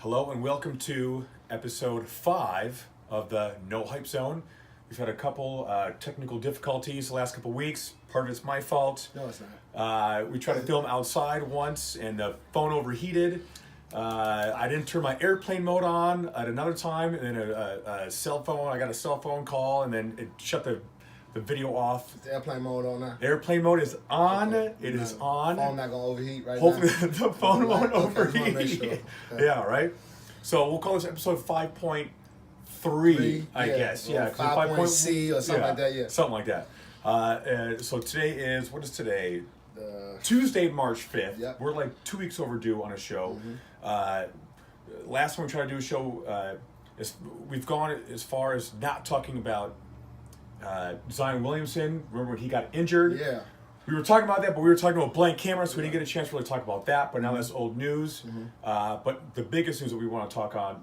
Hello and welcome to episode 5 of the No Hype Zone. We've had a couple technical difficulties the last couple weeks. Part of it's my fault. No, it's not. We tried to film outside once and the phone overheated. I didn't turn my airplane mode on at another time, and then a cell phone. I got a cell phone call, and then it shut the video off. Is the airplane mode on now? Airplane mode is on. Okay. It is on. Phone not gonna overheat right Hopefully now. the phone won't Okay, just wanna overheat. make sure. Okay. Yeah, right? So we'll call this episode 5.3, I guess. Yeah, 'cause 5.C or something like that, yeah. Something like that. So today is, what is today? The- Tuesday, March 5th. Yep. We're like 2 weeks overdue on a show. Last time we tried to do a show, we've gone as far as not talking about Zion Williamson. Remember when he got injured? Yeah. We were talking about that, but we were talking about blank camera, so we didn't get a chance to really talk about that. But now that's old news. But the biggest news that we want to talk about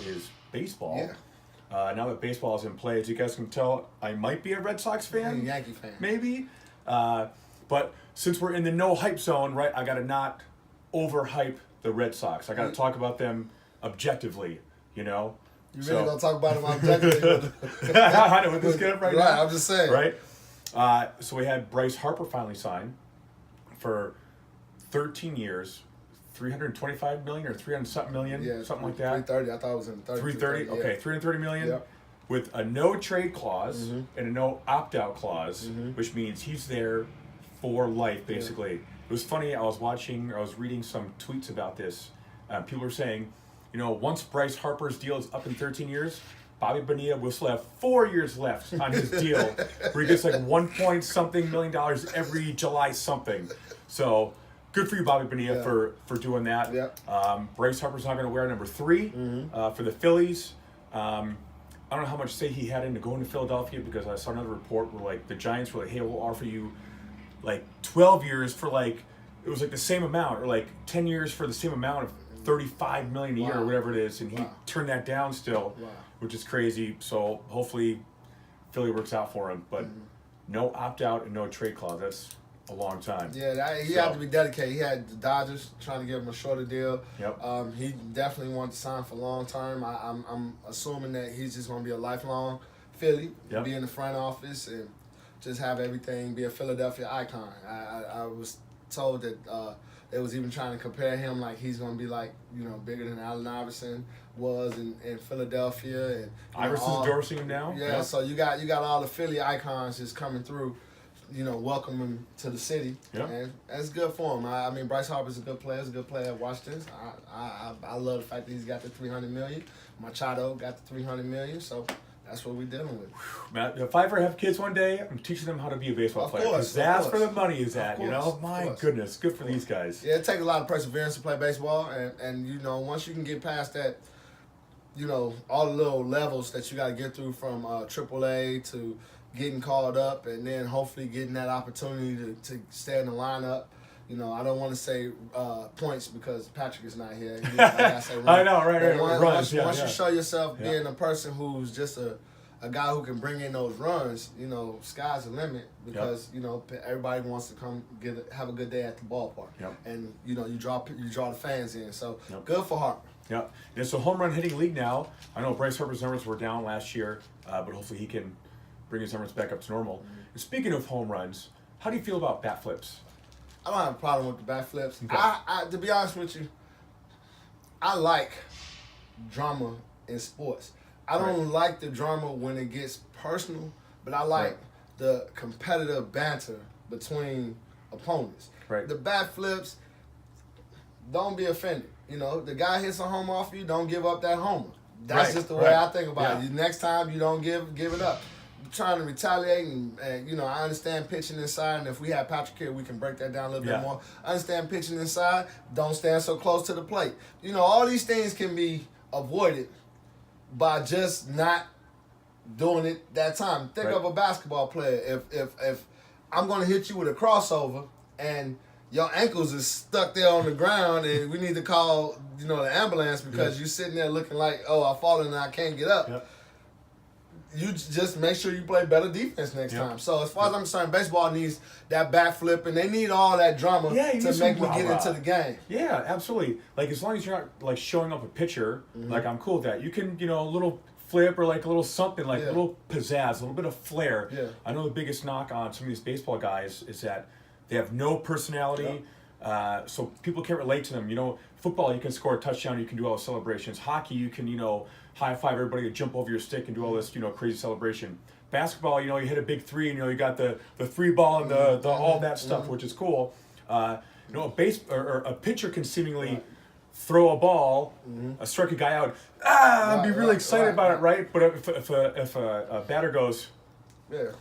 is baseball. Yeah. Now that baseball is in play, as you guys can tell, I might be a Red Sox I'm a fan. Yankee fan. Maybe. But since we're in the no hype zone, right, I got to not overhype the Red Sox. I got to talk about them objectively, you know? You really gonna talk about them objectively? I know, let's get it right now. I'm just saying. Right? So we had Bryce Harper finally sign for 13 years, 325 million or 300 something million, Yeah, something like that. 330. I thought it was in the 30. 330, okay, 330 million Yep. with a no trade clause and a no opt out clause, which means he's there for life basically. It was funny. I was reading some tweets about this. People were saying, you know, once Bryce Harper's deal is up in 13 years, Bobby Bonilla will still have 4 years left on his deal, where he gets like $1 million every July something. So good for you, Bobby Bonilla, for doing that. Yep. Bryce Harper's not going to wear number 3 for the Phillies. I don't know how much say he had into going to Philadelphia, because I saw another report where like the Giants were like, hey, we'll offer you like 12 years for like, it was like the same amount, or like 10 years for the same amount of $35 million a year or whatever it is, and he turned that down still, which is crazy. So hopefully Philly works out for him, but no opt-out and no trade clause. That's a long time. Yeah, he had to be dedicated. He had the Dodgers trying to give him a shorter deal. Yep. He definitely wanted to sign for long term. I'm assuming that he's just going to be a lifelong Philly, be in the front office and just have everything, be a Philadelphia icon. I was told that they was even trying to compare him, like he's going to be like, you know, bigger than Allen Iverson was in Philadelphia. And Iverson's endorsing him now. Yeah, so you got all the Philly icons just coming through, you know, welcome him to the city. And that's good for him. I mean, Bryce Harper's a good player. He's a good player at Washington. I love the fact that he's got the $300 million. Machado got the $300 million. So that's what we're dealing with. Matt, if I ever have kids one day, I'm teaching them how to be a baseball player. Because that's where the money is at, you know? My goodness, good for these guys. Yeah, it takes a lot of perseverance to play baseball. And you know, once you can get past that, you know, all the little levels that you got to get through from AAA to getting called up and then hopefully getting that opportunity to stay in the lineup. You know, I don't want to say points because Patrick is not here. You know, like I say, I know, right. Once you show yourself being a person who's just a guy who can bring in those runs, you know, sky's the limit because you know everybody wants to come have a good day at the ballpark, and you know you draw the fans in. So good for Harper. Yeah, and it's a home run hitting league now. I know Bryce Harper's numbers were down last year, but hopefully he can bring his numbers back up to normal. And speaking of home runs, how do you feel about bat flips? I don't have a problem with the bat flips. Okay. I to be honest with you, I like drama in sports. I don't like the drama when it gets personal, but I like the competitive banter between opponents. The bat flips, don't be offended. You know, the guy hits a home off you, don't give up that homer. That's just the way I think about it. Next time, you don't give it up. Trying to retaliate and you know, I understand pitching inside, and if we have Patrick here, we can break that down a little bit more. I understand pitching inside, don't stand so close to the plate. You know, all these things can be avoided by just not doing it that time. Think of a basketball player. If I'm going to hit you with a crossover and your ankles is stuck there on the ground and we need to call, you know, the ambulance because you're sitting there looking like, oh, I've fallen and I can't get up. you just make sure you play better defense next time. So as far as I'm concerned, baseball needs that backflip, and they need all that drama to make me get into the game. Yeah, absolutely. Like, as long as you're not like showing up a pitcher, like, I'm cool with that. You can, a little flip or like a little something, like a little pizzazz, a little bit of flair. Yeah. I know the biggest knock on some of these baseball guys is that they have no personality. So people can't relate to them. Football, you can score a touchdown, you can do all the celebrations. Hockey, you can, high five everybody to jump over your stick and do all this, crazy celebration. Basketball, you hit a big three and you got the three ball and the all that stuff, which is cool. A a pitcher can seemingly throw a ball, strike a guy out, and be really excited about it, right? But if a batter goes,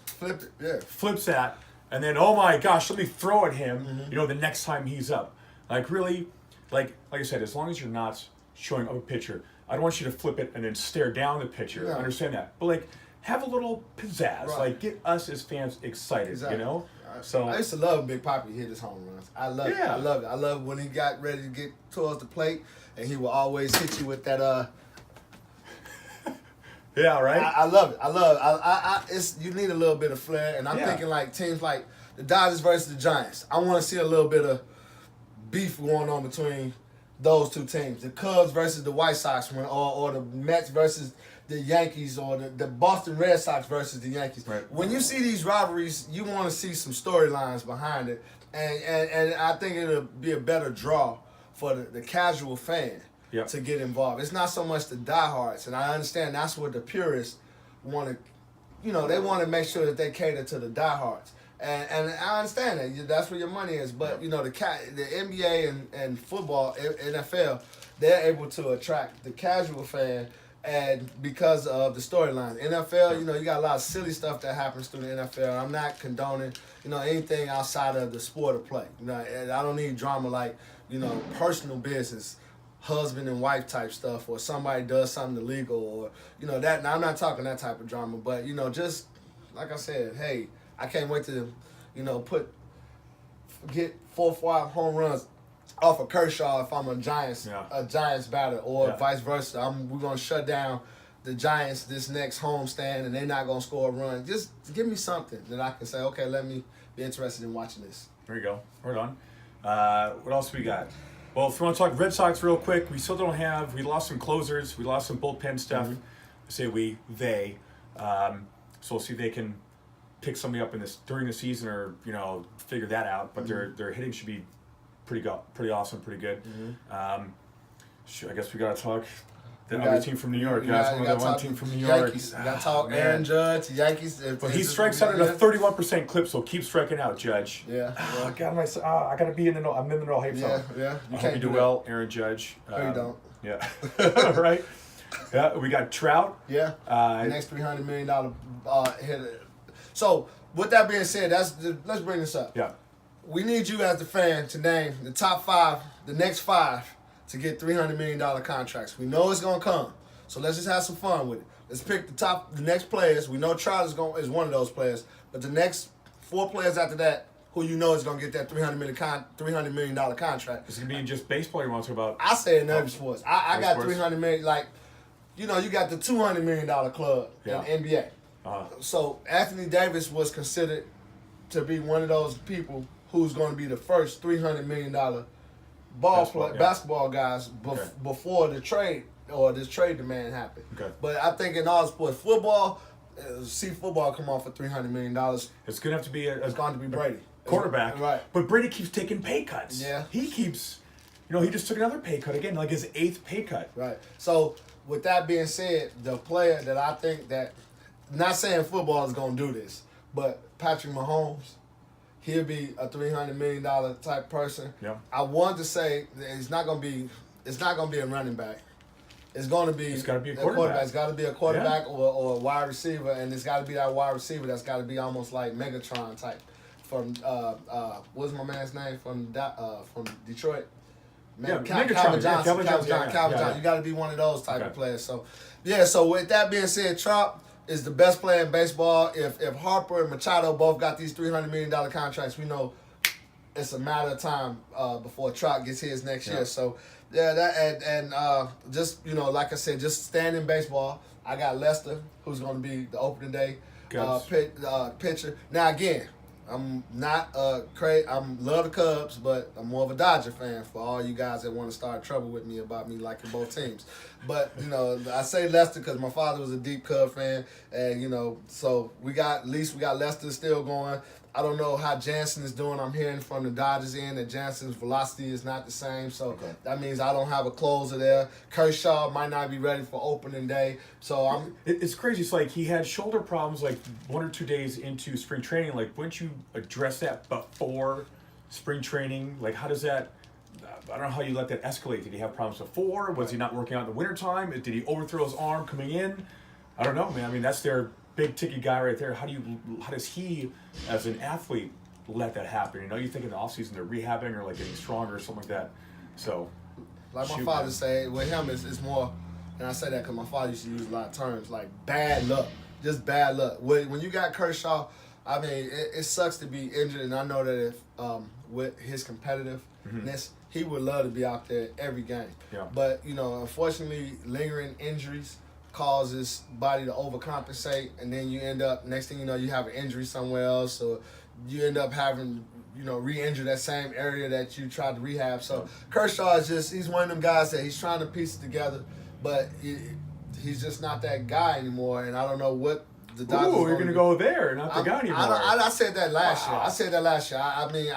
flip it, flips that, and then, oh my gosh, let me throw at him, the next time he's up. Like, really, like I said, as long as you're not showing up a pitcher, I don't want you to flip it and then stare down the pitcher. Yeah. I understand that. But, like, have a little pizzazz. Right. Like, get us as fans excited, So I used to love Big Papi hit his home runs. I love it. I love it when he got ready to get towards the plate, and he would always hit you with that. Yeah, right. I love it. It's you need a little bit of flair, and I'm thinking like teams like the Dodgers versus the Giants. I want to see a little bit of beef going on between those two teams. The Cubs versus the White Sox, or the Mets versus the Yankees, or the Boston Red Sox versus the Yankees. Right. When you see these rivalries, you want to see some storylines behind it, and I think it'll be a better draw for the casual fan to get involved. It's not so much the diehards, and I understand that's what the purists want to, they want to make sure that they cater to the diehards. And I understand that that's where your money is, but the NBA and football, NFL, they're able to attract the casual fan, and because of the storyline. NFL, you got a lot of silly stuff that happens through the NFL. I'm not condoning, anything outside of the sport of play. And I don't need drama like, personal business, husband and wife type stuff, or somebody does something illegal, or that. Now I'm not talking that type of drama, but just like I said, hey. I can't wait to, get 4 or 5 home runs off of Kershaw if I'm a Giants batter, or vice versa. We're gonna shut down the Giants this next homestand, and they're not gonna score a run. Just give me something that I can say, okay, let me be interested in watching this. There you go. Right on. What else we got? Well, if you want to talk Red Sox real quick, we still don't have. We lost some closers. We lost some bullpen stuff. I say they. So we'll see if they can pick somebody up during the season, or figure that out. But their hitting should be pretty awesome, pretty good. I guess we gotta talk the other team from New York, guys. One team from New York. Yankees. We gotta talk Aaron Judge, Yankees. But he strikes out at a 31% clip, so keep striking out, Judge. Yeah. I gotta be in the know. I'm in the know. Yeah. I hope you do well, Aaron Judge. No, you don't. Yeah. Right. Yeah. We got Trout. Yeah. Next $300 million hitter. So, with that being said, let's bring this up. Yeah. We need you as the fan to name the top 5, the next 5, to get $300 million contracts. We know it's gonna come, so let's just have some fun with it. Let's pick the next players. We know Trout is one of those players, but the next 4 players after that, who is gonna get that $300 million contract. Is it gonna be in just baseball? You want to talk about? I say in every sports. I got $300 million. Like, you got the $200 million club in the NBA. So Anthony Davis was considered to be one of those people who's going to be the first $300 million basketball guys before the trade, or this trade demand happened. Okay. But I think in all sports, football, see football come off for $300 million. It's going to have to be it's going to be Brady. Quarterback. Right. But Brady keeps taking pay cuts. Yeah. He keeps, he just took another pay cut again, like his 8th pay cut. Right. So with that being said, the player that I think that, not saying football is going to do this, but Patrick Mahomes, he'll be a $300 million type person. Yeah. I want to say that it's not going to be a running back. It's going to be a quarterback. It's got to be a quarterback or a wide receiver, and it's got to be that wide receiver that's got to be almost like Megatron type. From what's my man's name from Detroit? Calvin Johnson. You got to be one of those type of players. So, So with that being said, Trout is the best player in baseball. If Harper and Machado both got these $300 million contracts, we know it's a matter of time before Trout gets his next year. So just like I said, just stand in baseball. I got Lester, who's going to be the opening day Cubs. pitcher. Now again, I'm not I'm love the Cubs, but I'm more of a Dodger fan for all you guys that want to start trouble with me about me liking both teams. But I say Lester because my father was a deep Cub fan, and so we got Lester still going. I don't know how Jansen is doing. I'm hearing from the Dodgers end that Jansen's velocity is not the same, so that means I don't have a closer there. Kershaw might not be ready for opening day, so It's crazy. It's like he had shoulder problems like 1 or 2 days into spring training. Like, wouldn't you address that before spring training? Like, how does that? I don't know how you let that escalate. Did he have problems before? Was he not working out in the wintertime? Did he overthrow his arm coming in? I don't know, man. I mean, that's their big ticket guy right there. How does he, as an athlete, let that happen? You think in the offseason they're rehabbing or like getting stronger or something like that. So, like my father said, with him it's more, and I say that because my father used to use a lot of terms like bad luck, just bad luck. When you got Kershaw, I mean, it sucks to be injured, and I know that if with his competitiveness, he would love to be out there every game. Yeah. But unfortunately, lingering injuries causes body to overcompensate, and then you end up, next thing you know, you have an injury somewhere else, or you end up having re-injure that same area that you tried to rehab. So Kershaw is he's one of them guys that he's trying to piece it together, but he's just not that guy anymore, and I don't know what the Dodgers. Ooh, you're gonna go there, not the guy anymore. I said that last Wow. year. I said that last year. I mean,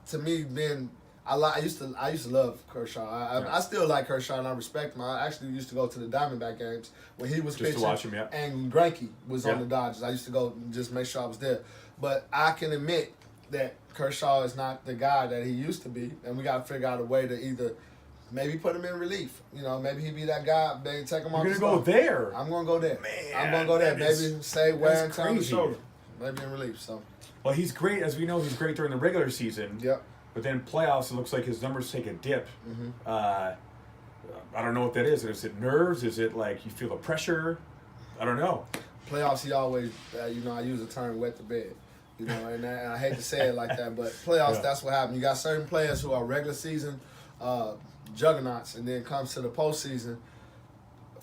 to me, I used to love Kershaw. I still like Kershaw and I respect him. I actually used to go to the Diamondback games when he was Just to pitching, watch him, yeah. and Greinke was on the Dodgers. I used to go and just make sure I was there. But I can admit that Kershaw is not the guy that he used to be, and we got to figure out a way to either maybe put him in relief. Maybe he be that guy. Maybe take him off. You're the gonna go start. there. I'm gonna go there. Man, I'm gonna go there. that is- Maybe say wear and that's tear on the crazy. shoulder. Maybe in relief. So. Well, he's great, as we know. He's great during the regular season. Yep. But then playoffs, it looks like his numbers take a dip. Mm-hmm. I don't know what that is. Is it nerves? Is it like you feel the pressure? I don't know. Playoffs, he always, I use the term wet the bed. And I hate to say it like that, but playoffs, that's what happened. You got certain players who are regular season juggernauts, and then comes to the postseason.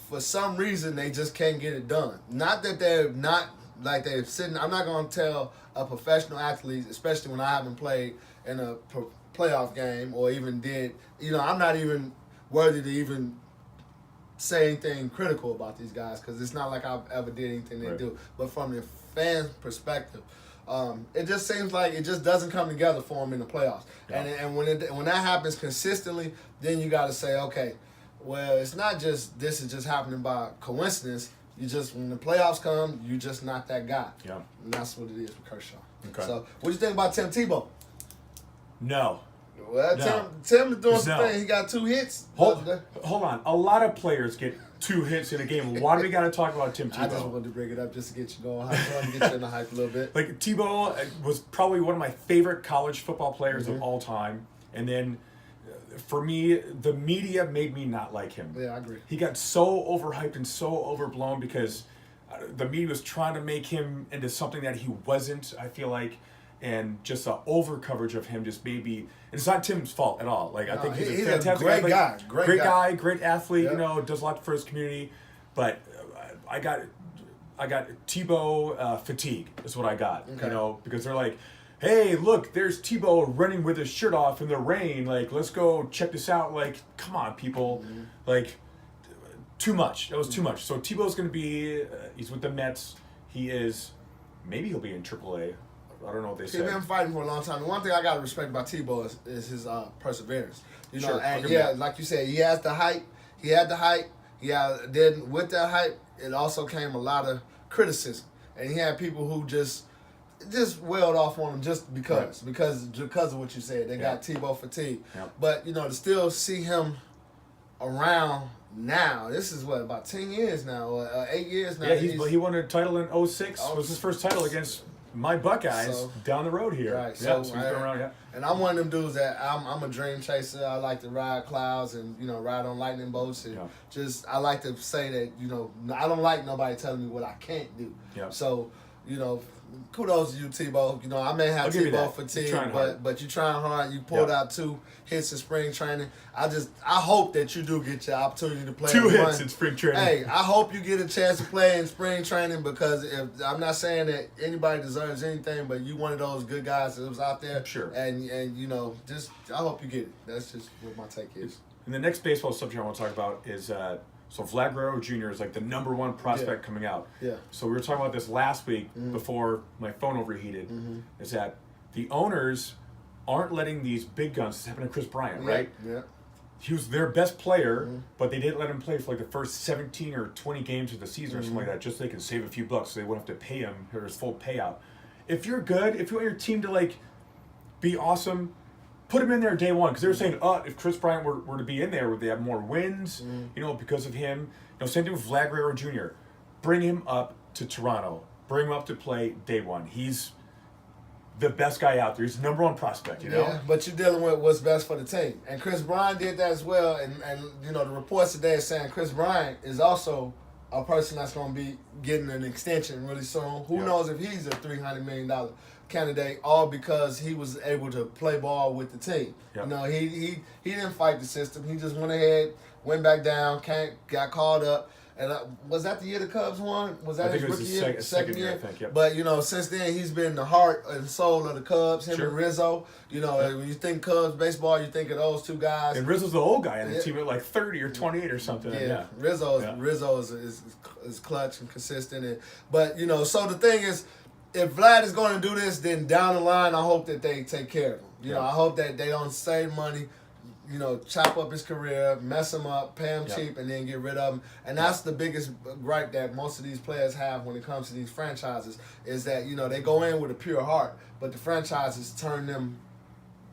For some reason, they just can't get it done. Not that they're not, like they're sitting, I'm not going to tell a professional athlete, especially when I haven't played in a playoff game or even did, I'm not even worthy to even say anything critical about these guys because it's not like I've ever did anything they do. But from the fan perspective, it just seems like it just doesn't come together for them in the playoffs. Yeah. And when that happens consistently, then you got to say, okay, well, it's not just this is just happening by coincidence. You just, when the playoffs come, you're just not that guy. Yeah. And that's what it is with Kershaw. Okay. So, what do you think about Tim Tebow? No. Well, No. Tim is doing some No. things. He got 2 hits. Hold on. A lot of players get 2 hits in a game. Why do we got to talk about Tim Tebow? I just wanted to bring it up just to get you going. I want to get you in the hype a little bit. Like, Tebow was probably one of my favorite college football players of all time. And then, for me, the media made me not like him. Yeah, I agree. He got so overhyped and so overblown because the media was trying to make him into something that he wasn't, I feel like. And just the over coverage of him just maybe, and it's not Tim's fault at all. Like, I think he's a fantastic great athlete, guy. Great guy, great athlete, Yeah. does a lot for his community. But I got Tebow fatigue is what I got, because they're like, hey, look, there's Tebow running with his shirt off in the rain. Like, let's go check this out. Like, come on, people. Mm-hmm. Like, too much. That was too much. So Tebow's going to be, he's with the Mets. Maybe he'll be in AAA. I don't know what they say. He's been fighting for a long time. The one thing I got to respect about Tebow is his perseverance. Sure. And like you said, he has the hype. He had the hype. Then with that hype, it also came a lot of criticism. And he had people who just wailed off on him just because of what you said. They got Tebow fatigue. Yep. But to still see him around now, this is what, about 10 years now, or 8 years now. Yeah, he won a title in 06. Was his first title against my Buckeyes down the road here. Right. So he's been around, And I'm one of them dudes that I'm a dream chaser. I like to ride clouds and ride on lightning bolts and I like to say that I don't like nobody telling me what I can't do. Yeah. So you know, kudos to you, Tebow. You know, I may have I'll give you Tebow that. You're fatigue, trying hard. but you're trying hard. You pulled out 2 hits in spring training. I hope that you do get your opportunity to play. 2 hits in spring training. Hey, I hope you get a chance to play in spring training because I'm not saying that anybody deserves anything, but you one of those good guys that was out there. Sure. And you know, I hope you get it. That's just what my take is. And the next baseball subject I want to talk about is so Vlad Guerrero Jr. is like the number 1 prospect coming out. Yeah. So we were talking about this last week before my phone overheated. Is that the owners aren't letting these big guns. This happened to Chris Bryant, right? Yeah. He was their best player, but they didn't let him play for like the first 17 or 20 games of the season or something like that, just so they can save a few bucks, so they wouldn't have to pay him his full payout. If you're good, if you want your team to like be awesome, put him in there day one, because they were saying, if Chris Bryant were to be in there, would they have more wins? You know, because of him. You know, same thing with Vlad Guerrero Jr. Bring him up to Toronto. Bring him up to play day one. He's the best guy out there. He's the number 1 prospect. You know. Yeah, but you're dealing with what's best for the team, and Chris Bryant did that as well. And you know, the reports today are saying Chris Bryant is also a person that's going to be getting an extension really soon. Who knows if he's a $300 million candidate, all because he was able to play ball with the team. Yep. You know, he didn't fight the system. He just went ahead, went back down, got called up. And was that the year the Cubs won? Was that I think his it was rookie his year? second year, I think, yep. But, you know, since then, he's been the heart and soul of the Cubs, him Sure. and Rizzo. You know, when you think Cubs baseball, you think of those 2 guys. And Rizzo's the old guy on the team at like 30 or 28 or something. Yeah, Rizzo is clutch and consistent. But, you know, so the thing is, if Vlad is going to do this, then down the line, I hope that they take care of him. You know, I hope that they don't save money, you know, chop up his career, mess him up, pay him cheap, and then get rid of him. And that's the biggest gripe that most of these players have when it comes to these franchises is that, you know, they go in with a pure heart, but the franchises turn them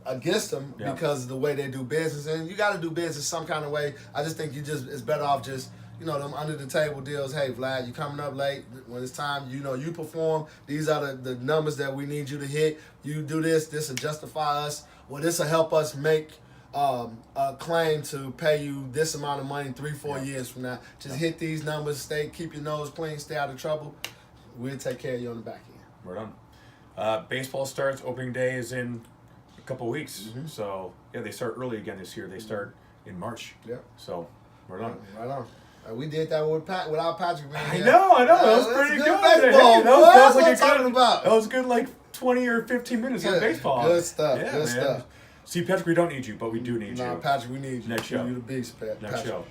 against them because of the way they do business. And you got to do business some kind of way. I just think it's better off just, you know, them under the table deals. Hey, Vlad, you coming up late. When it's time, you know, you perform. These are the numbers that we need you to hit. You do this. This will justify us. Well, this will help us make a claim to pay you this amount of money 3-4 years from now. Just hit these numbers. Keep your nose clean. Stay out of trouble. We'll take care of you on the back end. We're done. Baseball starts. Opening day is in a couple weeks. So, yeah, they start early again this year. They start in March. Yeah. So, we're done. Right on. We did that without Patrick being here. I know. That was pretty good. Baseball, Hey, boy. That's what I'm talking about. That was good, like 20 or 15 minutes of baseball. Good stuff. Yeah, good man. stuff. See, Patrick, we don't need you, but we do need No, you. Patrick, we need you. Next show. You the beast, Patrick. Next show.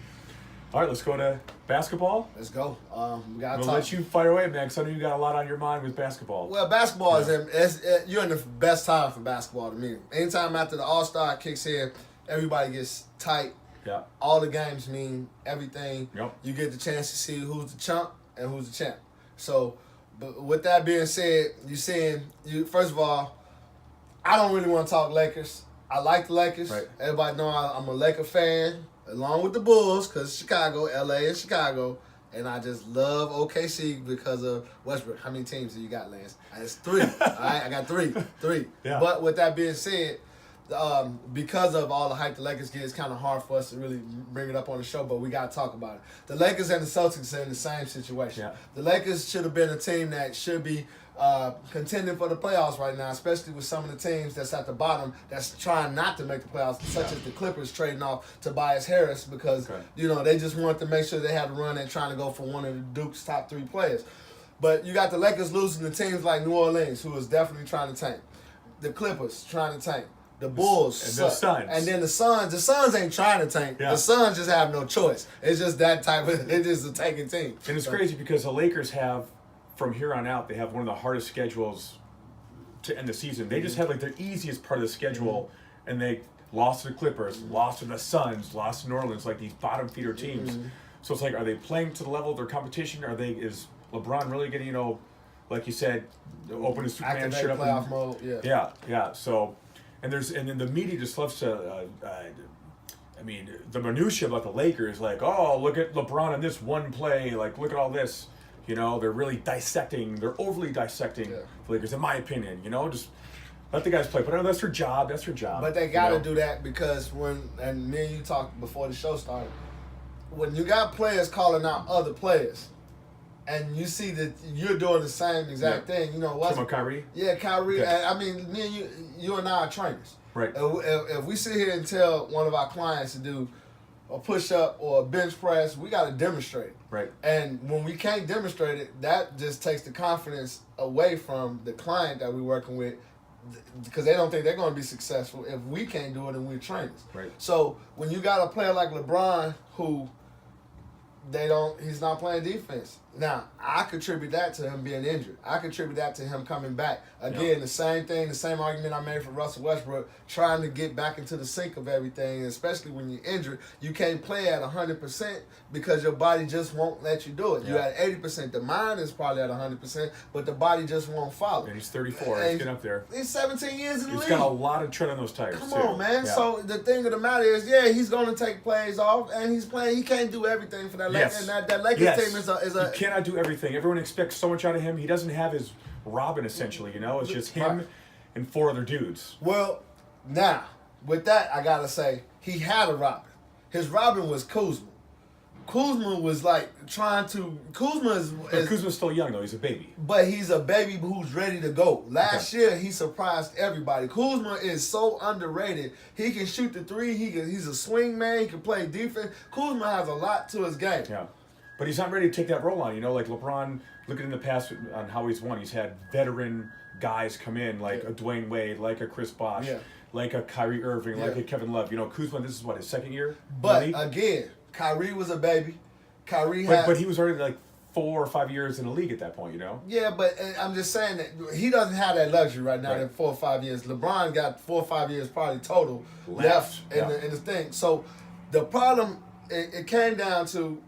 All right, let's go to basketball. Let's go. We got to We'll talk. let you fire away, man, because I know you got a lot on your mind with basketball. Well, basketball you're in the best time for basketball to me. Anytime after the All-Star kicks in, everybody gets tight. Yeah. All the games mean everything. Yep. You get the chance to see who's the chump and who's the champ. So, but with that being said, first of all, I don't really want to talk Lakers. I like the Lakers. Right. Everybody know I'm a Laker fan, along with the Bulls, because Chicago, LA, and Chicago. And I just love OKC because of Westbrook. How many teams do you got, Lance? It's 3. All right, I got 3. Yeah. But with that being said, because of all the hype the Lakers get, it's kind of hard for us to really bring it up on the show, but we got to talk about it. The Lakers and the Celtics are in the same situation. Yeah. The Lakers should have been a team that should be contending for the playoffs right now, especially with some of the teams that's at the bottom that's trying not to make the playoffs, such as the Clippers trading off Tobias Harris because, you know, they just want to make sure they had a run and trying to go for one of the Duke's top 3 players. But you got the Lakers losing to teams like New Orleans, who is definitely trying to tank. The Clippers trying to tank. The Bulls and suck. the Suns. And then the Suns ain't trying to tank. Yeah. The Suns just have no choice. It's just that type of, it is a tanking team. And it's crazy because the Lakers have, from here on out, they have one of the hardest schedules to end the season. They just had like their easiest part of the schedule, and they lost to the Clippers, lost to the Suns, lost to New Orleans, like these bottom feeder teams. So it's like, are they playing to the level of their competition? Is LeBron really getting, you know, like you said, open his Superman Activate shirt up? playoff mode, Yeah. So, and then the media just loves to. I mean, the minutia about the Lakers, like, oh, look at LeBron in this one play, like, look at all this. You know, they're really dissecting. They're overly dissecting the Lakers, in my opinion. You know, just let the guys play. But that's their job. That's their job. But they got to do that because and me and you talked before the show started, when you got players calling out other players, and you see that you're doing the same exact thing. You know what's Talking about Kyrie? Yeah, Kyrie. Okay. And, I mean, me and you and I are trainers. Right. If we sit here and tell one of our clients to do a push up or a bench press, we got to demonstrate it. Right. And when we can't demonstrate it, that just takes the confidence away from the client that we're working with, because they don't think they're going to be successful if we can't do it and we're trainers. Right. So when you got a player like LeBron who he's not playing defense. Now, I contribute that to him being injured. I contribute that to him coming back. Again, the same thing, the same argument I made for Russell Westbrook, trying to get back into the sync of everything, especially when you're injured. You can't play at 100% because your body just won't let you do it. You're at 80%. The mind is probably at 100%, but the body just won't follow. And he's 34. He's getting up there. He's 17 years in the league. He's got a lot of tread on those tires, Come too. on, man. Yeah. So the thing of the matter is, he's going to take plays off, and he's playing. He can't do everything for that Lakers. And that Lakers team is a He cannot do everything. Everyone expects so much out of him. He doesn't have his Robin, essentially, you know? It's just him and 4 other dudes. Well, now, with that, I got to say, he had a Robin. His Robin was Kuzma. Kuzma was like trying to. Kuzma's still young, though. He's a baby. But he's a baby who's ready to go. Last year, he surprised everybody. Kuzma is so underrated. He can shoot the three. He's a swing man. He can play defense. Kuzma has a lot to his game. Yeah. But he's not ready to take that role on. You know, like LeBron, looking in the past on how he's won, he's had veteran guys come in, like a Dwayne Wade, like a Chris Bosh, like a Kyrie Irving, like a Kevin Love. You know, Kuzma, this is what, his second year? But again, Kyrie was a baby. But he was already like 4 or 5 years in the league at that point, you know? Yeah, but I'm just saying that he doesn't have that luxury right now in 4 or 5 years. LeBron got 4 or 5 years probably total left in the thing. So the problem, it came down to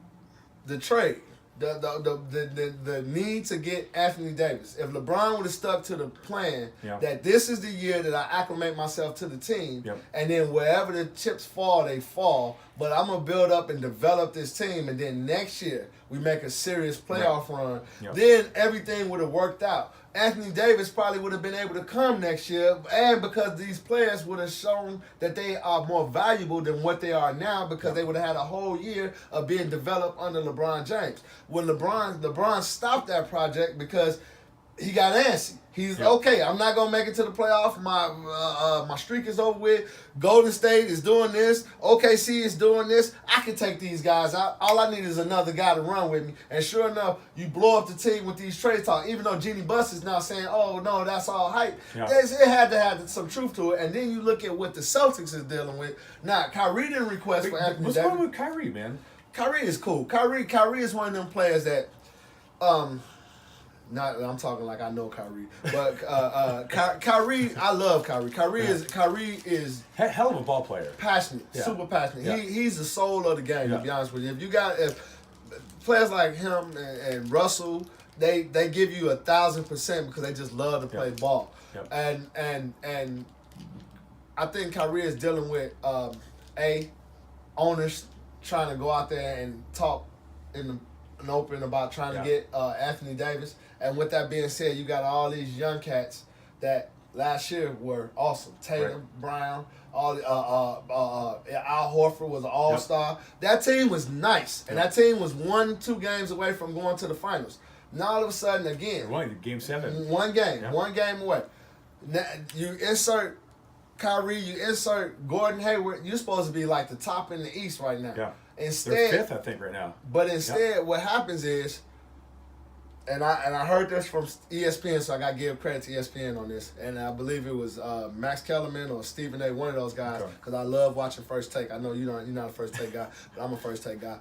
the trade. The need to get Anthony Davis. If LeBron would have stuck to the plan that this is the year that I acclimate myself to the team, and then wherever the chips fall, they fall. But I'm gonna build up and develop this team, and then next year we make a serious playoff run. Then everything would have worked out. Anthony Davis probably would have been able to come next year, and because these players would have shown that they are more valuable than what they are now, because they would have had a whole year of being developed under LeBron James. When LeBron stopped that project because he got antsy. He's okay. I'm not gonna make it to the playoff. My streak is over with. Golden State is doing this. OKC is doing this. I can take these guys out. All I need is another guy to run with me. And sure enough, you blow up the team with these trade talk. Even though Jeannie Buss is now saying, "Oh no, that's all hype." It had to have some truth to it. And then you look at what the Celtics is dealing with. Now, Kyrie didn't request for Anthony Davis. What's wrong with Kyrie, man? Kyrie is cool. Kyrie is one of them players that. Not I'm talking like I know Kyrie, but Kyrie, I love Kyrie. Kyrie is hell of a ball player, passionate, super passionate. He's the soul of the game. To be honest with you, if players like him and Russell, they give you 1,000% because they just love to play ball. And I think Kyrie is dealing with owners trying to go out there and talk in open about trying to get Anthony Davis. And with that being said, you got all these young cats that last year were awesome. Tatum, Brown, all Al Horford was an all-star. That team was nice, and that team was 1-2 games away from going to the finals. Now all of a sudden, again, Game 7, one game away. Now, you insert Kyrie, you insert Gordon Hayward. You're supposed to be like the top in the East right now. Instead, they're 5th, I think, right now. But instead, what happens is, and I heard this from ESPN, so I got to give credit to ESPN on this. And I believe it was Max Kellerman or Stephen A., one of those guys, because I love watching First Take. I know you're not a First Take guy, but I'm a First Take guy.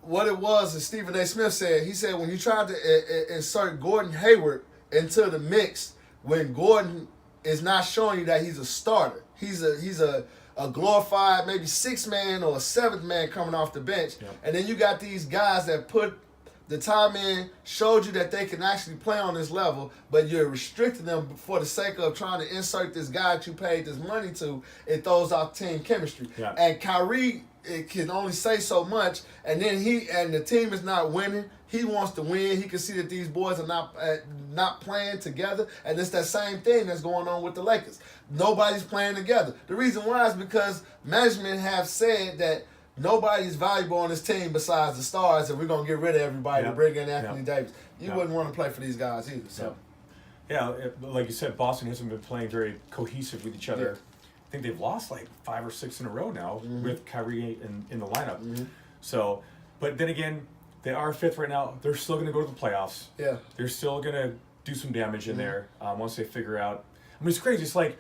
What it was is Stephen A. Smith said, he said when you tried to insert Gordon Hayward into the mix, when Gordon is not showing you that he's a starter, he's a glorified maybe 6th man or a 7th man coming off the bench. And then you got these guys that put the time in, showed you that they can actually play on this level, but you're restricting them for the sake of trying to insert this guy that you paid this money to. It throws off team chemistry. And Kyrie, it can only say so much, and then the team is not winning. He wants to win. He can see that these boys are not playing together, and it's that same thing that's going on with the Lakers. Nobody's playing together. The reason why is because management have said that nobody's valuable on this team besides the stars, and we're gonna get rid of everybody to bring in Anthony Davis. You wouldn't want to play for these guys either. So, like you said, Boston hasn't been playing very cohesive with each other. I think they've lost like 5 or 6 in a row now with Kyrie in the lineup. So, but then again, they are 5th right now. They're still going to go to the playoffs. Yeah, they're still going to do some damage in there once they figure out. I mean, it's crazy. It's like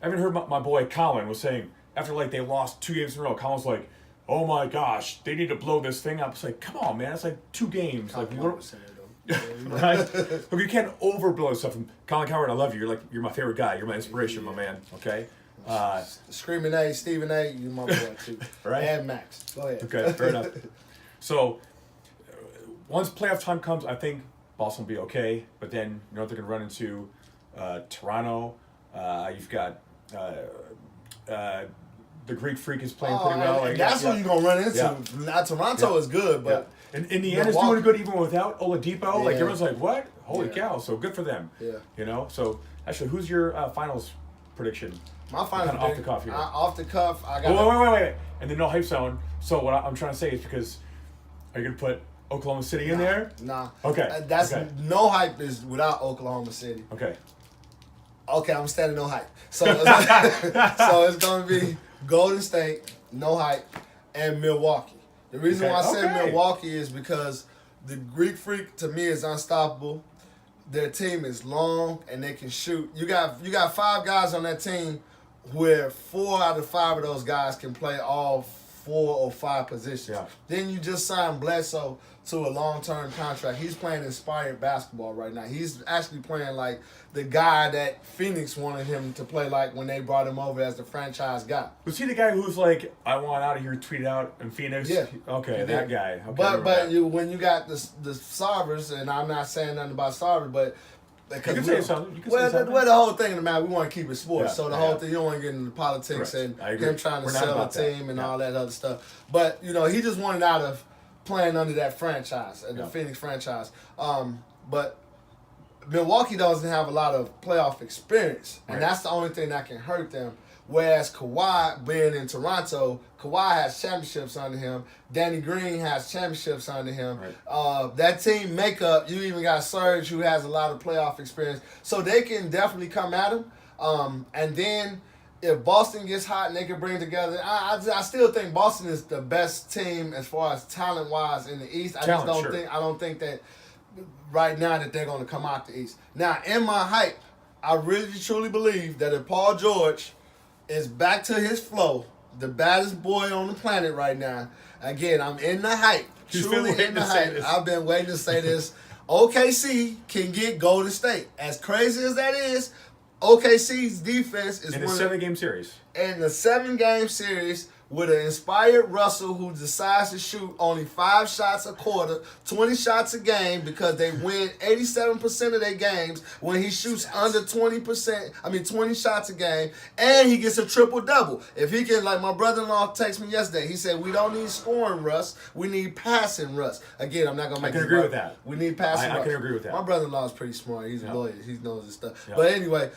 I haven't heard my boy Colin was saying after like they lost 2 games in a row. Colin's like, "Oh my gosh, they need to blow this thing up." It's like, come on, man. It's like 2 games. Like, right? Look, you can't overblow stuff. And Colin Coward, I love you. You're my favorite guy. You're my inspiration, my man. Okay. Screaming A, Stephen A, you my boy too. Right. And Max. Go ahead. Okay, fair enough. So once playoff time comes, I think Boston will be okay. But then they're going to run into Toronto. You've got the Greek Freak is playing pretty well. And that's what you're gonna run into. Yeah. Now Toronto is good, but and Indiana's doing good even without Oladipo. Like everyone's like, what? Holy cow! So good for them. Yeah. You know. So actually, who's your finals prediction? My finals kind of off the cuff here. Off the cuff, I got. Wait. And the no hype zone. So what I'm trying to say is because are you gonna put Oklahoma City in there? Nah. Okay. No hype is without Oklahoma City. Okay. Okay, I'm standing no hype. So it's gonna be Golden State, no hype, and Milwaukee. The reason why I said Milwaukee is because the Greek Freak to me is unstoppable. Their team is long and they can shoot. You got 5 guys on that team where 4 out of 5 of those guys can play all 4 or 5 positions. Yeah. Then you just signed Bledsoe to a long-term contract. He's playing inspired basketball right now. He's actually playing like the guy that Phoenix wanted him to play like when they brought him over as the franchise guy. Was he the guy who's like, I want out of here, tweet out in Phoenix? Yeah. Okay, that guy. Okay, but when you got the Sarvers, and I'm not saying nothing about Sarvers, but because you can say something. The whole thing in the matter, we want to keep it sports. Yeah, so the whole thing, you don't want to get into politics and him trying to sell a team and all that other stuff. But he just wanted out of playing under that franchise, the Phoenix franchise. But Milwaukee doesn't have a lot of playoff experience, and that's the only thing that can hurt them. Whereas Kawhi, being in Toronto, Kawhi has championships under him. Danny Green has championships under him. Right. That team makeup, you even got Serge, who has a lot of playoff experience. So they can definitely come at him. And then if Boston gets hot and they can bring together, I still think Boston is the best team as far as talent-wise in the East. I don't think that right now that they're going to come out the East. Now, in my hype, I really truly believe that if Paul George is back to his flow, the baddest boy on the planet right now. Again, I'm in the hype. Truly in the hype. I've been waiting to say this. OKC can get Golden State. As crazy as that is, OKC's defense is in a 7-game series. In the 7-game series with an inspired Russell who decides to shoot only 5 shots a quarter, 20 shots a game because they win 87% of their games when he shoots under 20 shots a game, and he gets a triple-double. If he can, like my brother-in-law texted me yesterday, he said, we don't need scoring Russ, we need passing Russ. Again, I'm not going to make I can agree with that. We need passing Russ. I can agree with that. My brother-in-law is pretty smart. He's a lawyer. He knows his stuff. But anyway,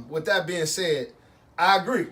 with that being said, I agree.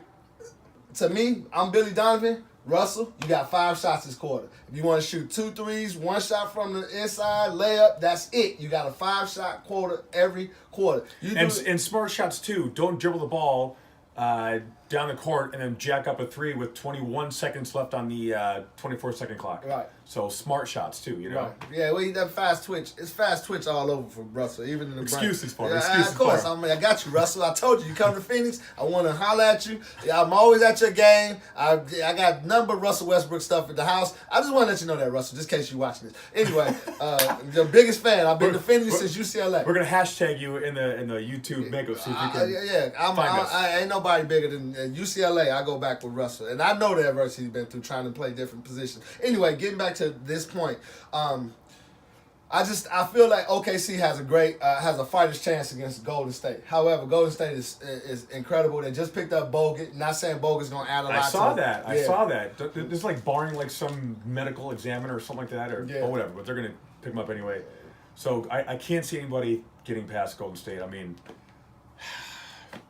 To me, I'm Billy Donovan. Russell, you got 5 shots this quarter. If you want to shoot 2 threes, 1 shot from the inside, layup, that's it. You got a 5-shot quarter every quarter. And smart shots, too. Don't dribble the ball down the court and then jack up a 3 with 21 seconds left on the 24-second clock. Right. So smart shots, too, you know? Right. Yeah, well, that fast twitch. It's fast twitch all over for Russell, even in the Excuses for him. Excuses of course. I got you, Russell. I told you come to Phoenix. I want to holler at you. I'm always at your game. I got none but Russell Westbrook stuff at the house. I just want to let you know that, Russell, just in case you're watching this. Anyway, the biggest fan. I've been to Phoenix since UCLA. We're going to hashtag you in the YouTube makeup so if you can I ain't nobody bigger than UCLA. I go back with Russell. And I know the adversity he's been through trying to play different positions. Anyway, getting back to this point, I feel like OKC has a fighter's chance against Golden State. However, Golden State is incredible. They just picked up Bogut. Not saying Bogut's going to add a lot. I saw that. It's like barring like some medical examiner or something like that or whatever, but they're going to pick him up anyway. So I can't see anybody getting past Golden State. I mean,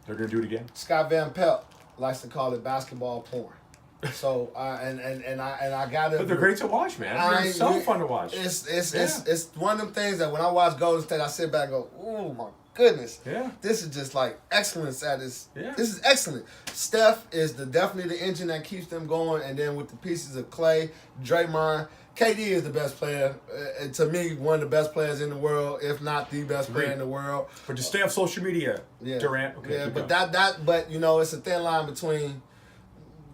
they're going to do it again. Scott Van Pelt likes to call it basketball porn. So and I gotta. But they're great to watch, man. They're so fun to watch. It's one of them things that when I watch Golden State, I sit back and go, oh my goodness. Yeah. This is just like excellence at its. Yeah. This is excellent. Steph is definitely the engine that keeps them going, and then with the pieces of Clay, Draymond. KD is the best player. To me, one of the best players in the world, if not the best player in the world. But to stay off social media, Durant. Okay, yeah, but you know, it's a thin line between,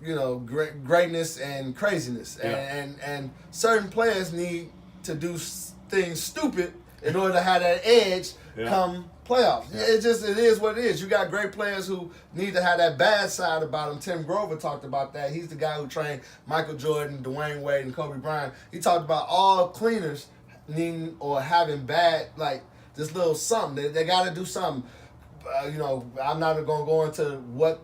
you know, greatness and craziness, and certain players need to do things stupid in order to have that edge come playoffs. Yeah. It is what it is. You got great players who need to have that bad side about them. Tim Grover talked about that. He's the guy who trained Michael Jordan, Dwayne Wade, and Kobe Bryant. He talked about all cleaners needing or having bad, like, this little something. They got to do something. You know, I'm not going to go into what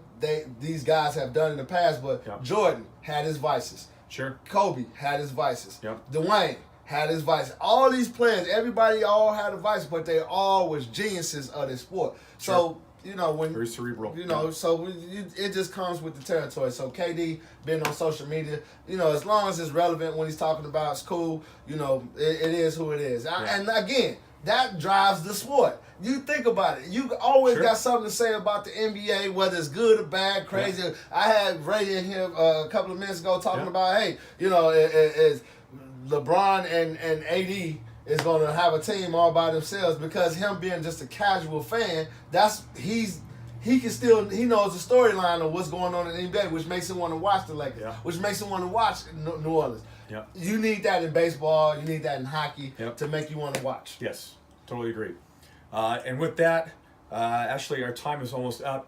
these guys have done in the past, but Jordan had his vices. Sure. Kobe had his vices. Yep. Dwayne had his vices. All these players, everybody all had a vice, but they all was geniuses of the sport. Sure. So, you know, when very cerebral. You know, so it just comes with the territory. So KD being on social media, you know, as long as it's relevant when he's talking about, it's cool. You know, it is who it is. And again, that drives the sport. You think about it. You always got something to say about the NBA, whether it's good or bad, crazy. Yeah. I had Ray in here a couple of minutes ago talking about, hey, you know, it's LeBron and AD is going to have a team all by themselves because him being just a casual fan, he knows the storyline of what's going on in the NBA, which makes him want to watch the Lakers, which makes him want to watch New Orleans. Yep. You need that in baseball. You need that in hockey to make you want to watch. Yes, totally agree. And with that, actually, our time is almost up.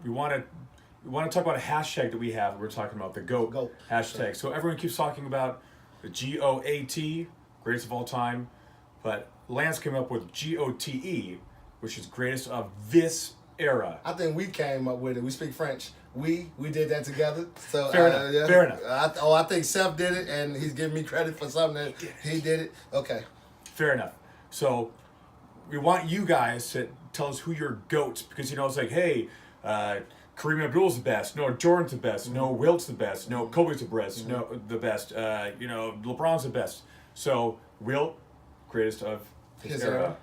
We want to talk about a hashtag that we have. We're talking about the GOAT hashtag. So everyone keeps talking about the GOAT, greatest of all time, but Lance came up with GOTE, which is greatest of this era. I think we came up with it. We speak French. We did that together. So fair enough. Fair enough. I think Seth did it, and he's giving me credit for something that he did it. Okay. Fair enough. So we want you guys to tell us who your GOATs, because, you know, it's like, hey, Kareem Abdul's the best. No, Jordan's the best. No, Wilt's the best. No, Kobe's the best. No, the best. You know, LeBron's the best. So Wilt, greatest of his era.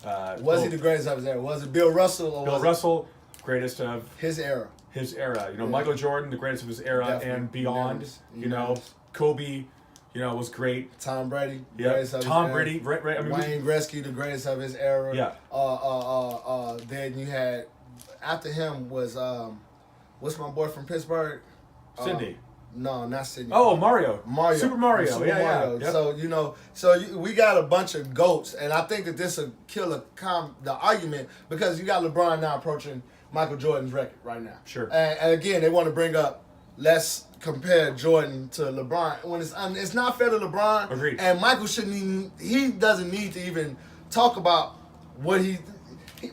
Was he the greatest of his era? Was it Bill Russell? Or Bill Russell, greatest of his era. His era. You know, Michael Jordan, the greatest of his era. Definitely. And beyond. You know, Kobe, you know, was great. Tom Brady, greatest of Tom Brady, right. I mean, Wayne Gretzky, the greatest of his era. Yeah. Then you had, after him was, what's my boy from Pittsburgh? Sidney. No, not Sidney. Oh, Mario. Super Mario. Yeah. Yep. So, you know, we got a bunch of GOATs, and I think that this will kill the argument because you got LeBron now approaching Michael Jordan's record right now. Sure. And again, they want to bring up, let's compare Jordan to LeBron. When it's not fair to LeBron. Agreed. And Michael he doesn't need to even talk about what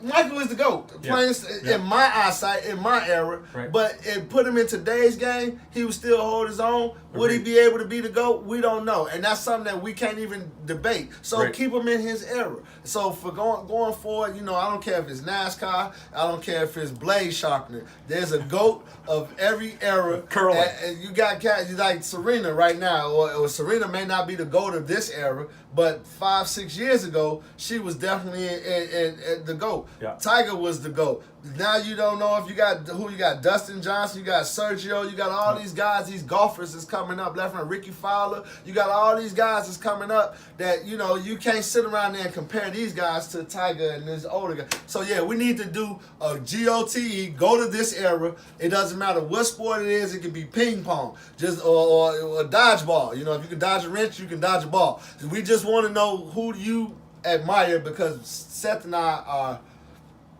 Michael is the GOAT. Playing in my eyesight, in my era. Right. But it put him in today's game, he would still hold his own. Would he be able to be the GOAT? We don't know. And that's something that we can't even debate. So keep him in his era. So for going forward, you know, I don't care if it's NASCAR, I don't care if it's blade sharpening. There's a GOAT of every era. Curling. And you got cats like Serena right now, or Serena may not be the GOAT of this era, but 5-6 years ago, she was definitely in the GOAT. Yeah. Tiger was the GOAT. Now you don't know if you got Dustin Johnson, you got Sergio, you got all these guys, these golfers that's coming up, left and Ricky Fowler. You got all these guys that's coming up that, you know, you can't sit around there and compare these guys to Tiger and this older guy. So yeah, we need to do a GOTE, go to this era. It doesn't matter what sport it is, it can be ping pong, just or dodgeball. You know, if you can dodge a wrench, you can dodge a ball. We just want to know who you admire because Seth and I are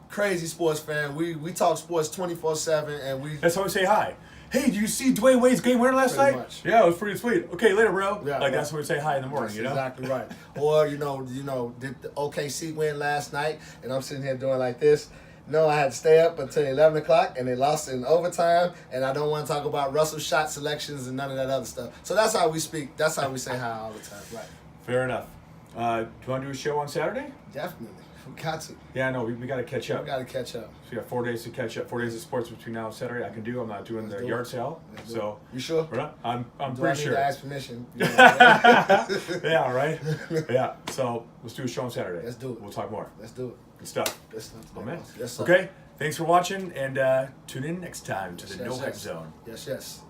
crazy sports fan. We talk sports 24/7, and we. That's how we say hi. Hey, did you see Dwayne Wade's game winner last night? Much. Yeah, it was pretty sweet. Okay, later, bro. Yeah, that's how we say hi in the morning. That's you know. Exactly right. Or you know, did the OKC win last night? And I'm sitting here doing like this. No, I had to stay up until 11 o'clock, and they lost in overtime. And I don't want to talk about Russell's shot selections and none of that other stuff. So that's how we speak. That's how we say hi all the time. Right. Fair enough. Do you want to do a show on Saturday? Definitely. We got to. Yeah, no, we got to catch up. We got to catch up. So we got 4 days to catch up. 4 days of sports between now and Saturday. I can do. I'm not doing Let's the do yard it. sale. Let's do So it. You sure? we're not, I'm Do I pretty need sure. to ask permission? Yeah, right. Yeah. So let's do a show on Saturday. Let's do it. We'll talk more. Let's do it. Good stuff. Let's do it. Oh man. Yes, sir. Okay. Thanks for watching, and tune in next time to the Yes, No Hype yes. Zone. Yes, yes.